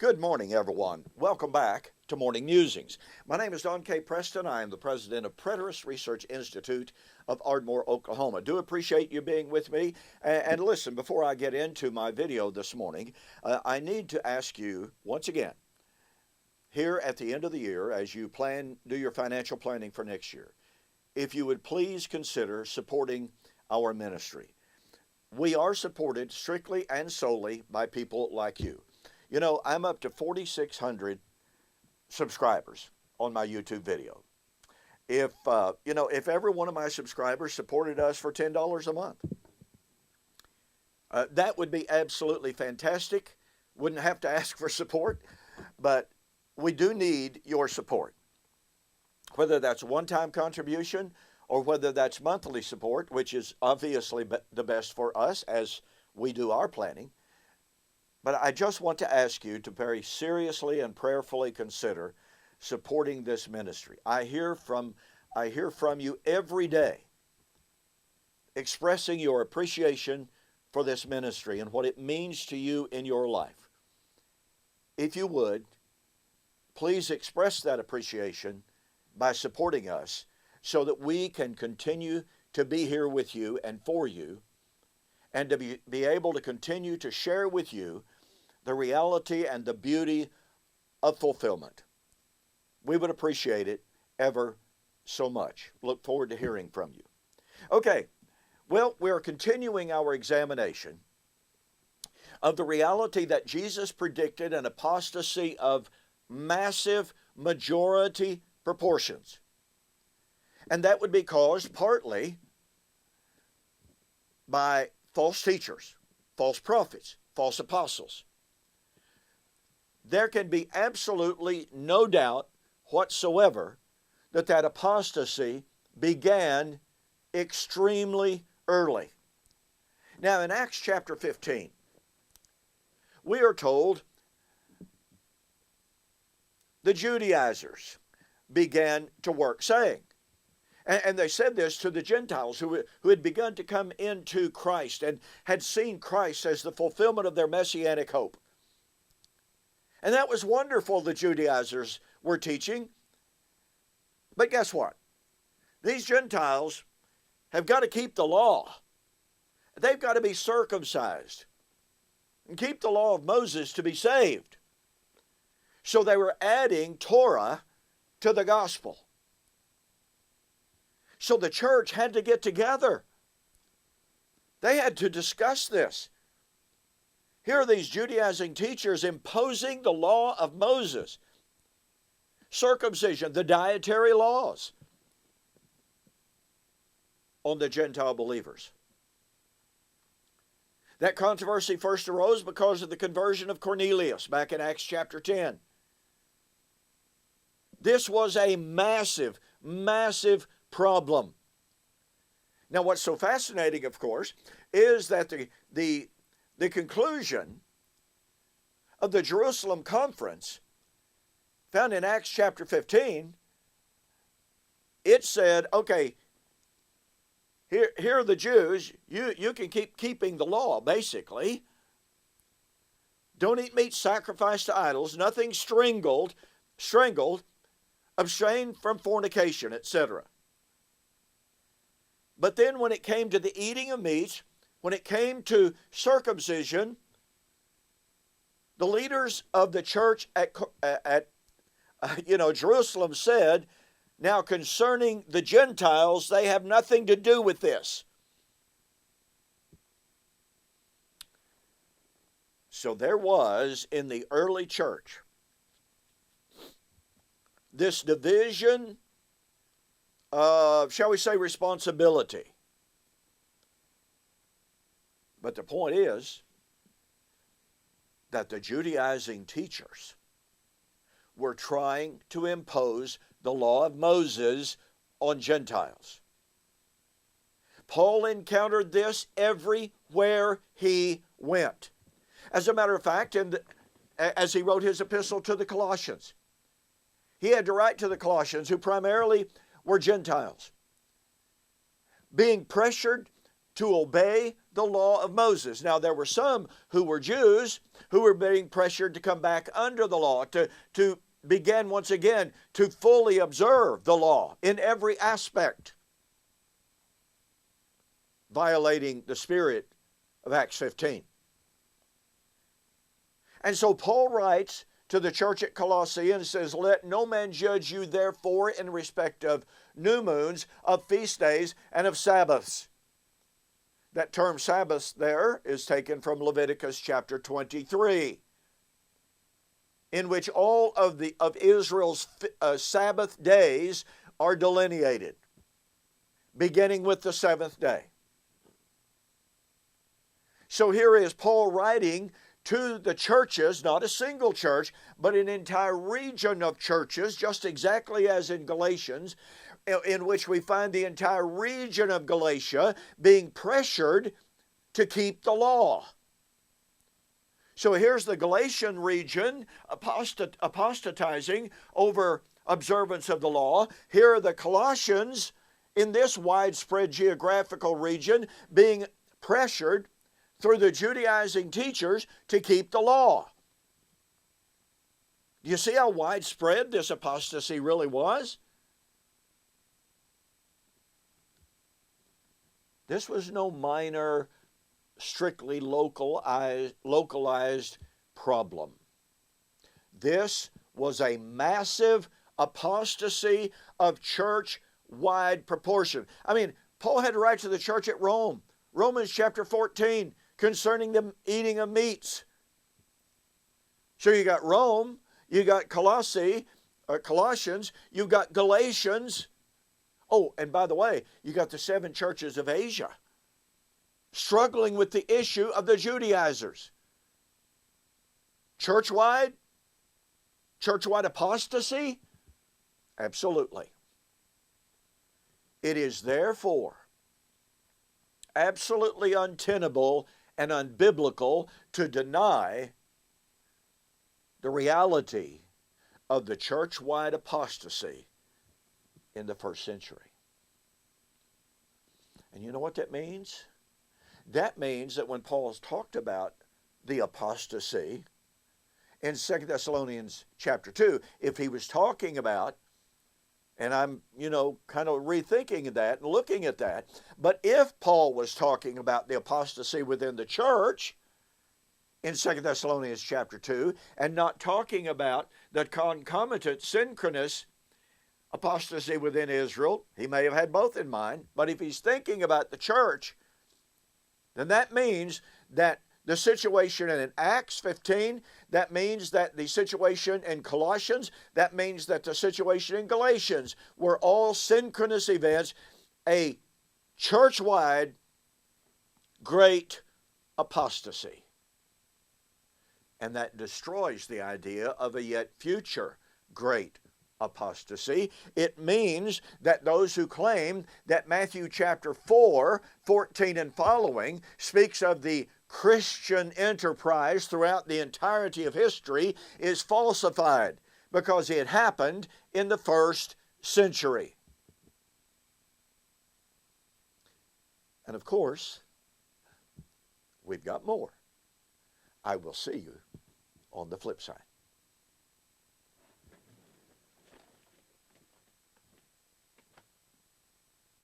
Good morning, everyone. Welcome back to Morning Musings. My name is Don K. Preston. I am the president of Preterist Research Institute of Ardmore, Oklahoma. Do appreciate you being with me. And listen, before I get into my video this morning, I need to ask you once again, here at the end of the year, as you do your financial planning for next year, if you would please consider supporting our ministry. We are supported strictly and solely by people like you. You know, I'm up to 4,600 subscribers on my YouTube video. If every one of my subscribers supported us for $10 a month, that would be absolutely fantastic. Wouldn't have to ask for support, but we do need your support. Whether that's a one-time contribution or whether that's monthly support, which is obviously the best for us as we do our planning. But I just want to ask you to very seriously and prayerfully consider supporting this ministry. I hear from you every day expressing your appreciation for this ministry and what it means to you in your life. If you would, please express that appreciation by supporting us so that we can continue to be here with you and for you, and to be able to continue to share with you the reality and the beauty of fulfillment. We would appreciate it ever so much. Look forward to hearing from you. Okay, well, we're continuing our examination of the reality that Jesus predicted an apostasy of massive majority proportions. And that would be caused partly by false teachers, false prophets, false apostles. There can be absolutely no doubt whatsoever that apostasy began extremely early. Now, in Acts chapter 15, we are told the Judaizers began to work, saying, and they said this to the Gentiles who had begun to come into Christ and had seen Christ as the fulfillment of their messianic hope. And that was wonderful, the Judaizers were teaching. But guess what? These Gentiles have got to keep the law. They've got to be circumcised and keep the law of Moses to be saved. So they were adding Torah to the gospel. So the church had to get together. They had to discuss this. Here are these Judaizing teachers imposing the law of Moses, circumcision, the dietary laws on the Gentile believers. That controversy first arose because of the conversion of Cornelius back in Acts chapter 10. This was a massive, massive problem. Now, what's so fascinating, of course, is that the conclusion of the Jerusalem conference, found in Acts chapter 15, it said, okay, here are the Jews, you can keep keeping the law, basically. Don't eat meat sacrificed to idols, nothing strangled, abstain from fornication, etc. But then when it came to the eating of meats, when it came to circumcision, the leaders of the church at Jerusalem said, now concerning the Gentiles, they have nothing to do with this. So there was in the early church this division of, shall we say, responsibility. But the point is that the Judaizing teachers were trying to impose the law of Moses on Gentiles. Paul encountered this everywhere he went. As a matter of fact, as he wrote his epistle to the Colossians, he had to write to the Colossians, who primarily were Gentiles, being pressured to obey the law of Moses. Now, there were some who were Jews who were being pressured to come back under the law, to begin once again to fully observe the law in every aspect, violating the spirit of Acts 15. And so Paul writes to the church at Colossae and says, "Let no man judge you therefore in respect of new moons, of feast days, and of Sabbaths." That term Sabbaths there is taken from Leviticus chapter 23, in which all of Israel's Sabbath days are delineated, beginning with the seventh day. So here is Paul writing to the churches, not a single church, but an entire region of churches, just exactly as in Galatians, in which we find the entire region of Galatia being pressured to keep the law. So here's the Galatian region apostatizing over observance of the law. Here are the Colossians in this widespread geographical region being pressured through the Judaizing teachers to keep the law. Do you see how widespread this apostasy really was? This was no minor, strictly localized problem. This was a massive apostasy of church-wide proportion. I mean, Paul had to write to the church at Rome, Romans chapter 14, concerning the eating of meats. So you got Rome, you got Colossians, you got Galatians. Oh, and by the way, you got the 7 churches of Asia struggling with the issue of the Judaizers. Church-wide apostasy? Absolutely. It is therefore absolutely untenable and unbiblical to deny the reality of the church-wide apostasy in the first century. And you know what that means? That means that when Paul's talked about the apostasy in 2 Thessalonians chapter 2, if he was talking about, and I'm, kind of rethinking that and looking at that, but if Paul was talking about the apostasy within the church in 2 Thessalonians chapter 2, and not talking about the concomitant synchronous apostasy within Israel, he may have had both in mind, but if he's thinking about the church, then that means that the situation in Acts 15, that means that the situation in Colossians, that means that the situation in Galatians were all synchronous events, a church-wide great apostasy. And that destroys the idea of a yet future great apostasy. It means that those who claim that Matthew chapter 4, 14 and following speaks of the Christian enterprise throughout the entirety of history is falsified because it happened in the first century. And of course, we've got more. I will see you on the flip side.